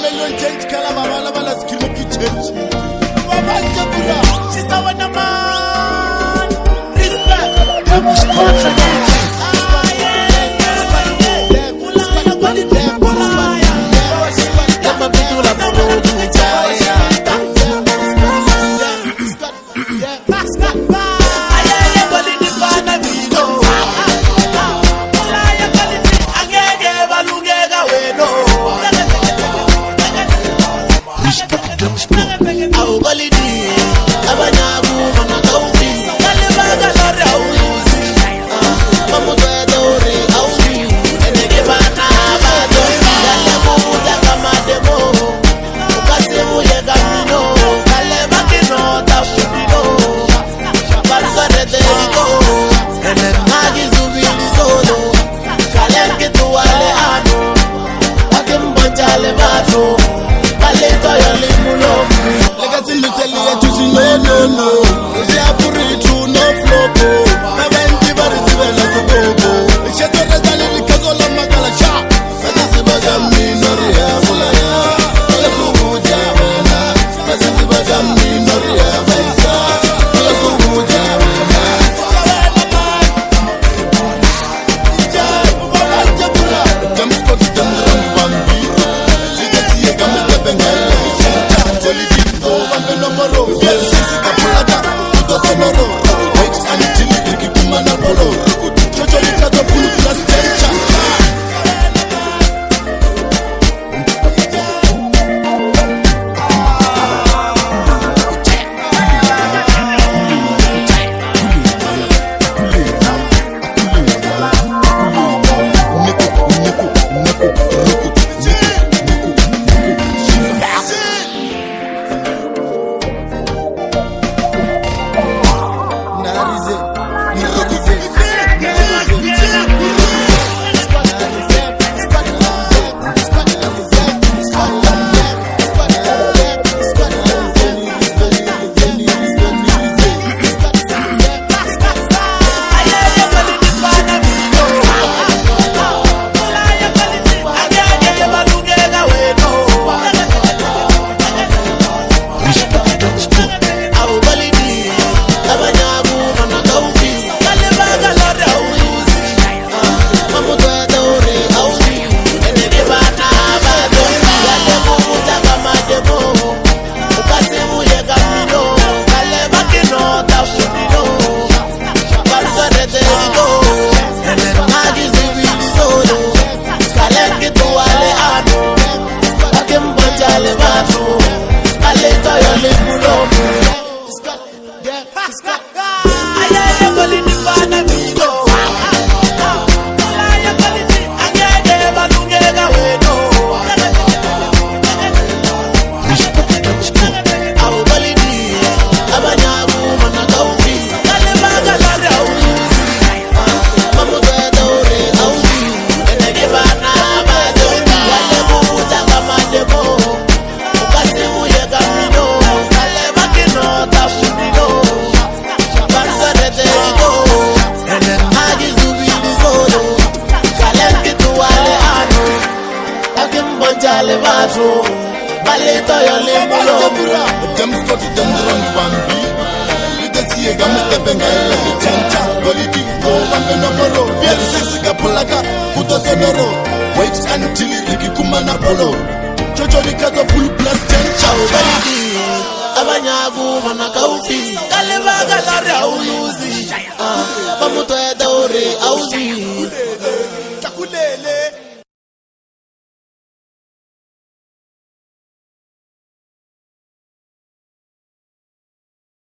million change color baba bala skin ki change baba jabura she's the one man respect Baleta ya lemulo James Scott Jamron Bambi Lidesi ega mtepenga ele Chanta Golidi Go Bambi Nomoro Fiel sexy kapulaka Kuto sonoro Wait until Iki kumana polo Chocho likato full plus Chanta Golidi Abanyagu manaka ufi Kalebaga lare auluzi Pamuto ya daure auzi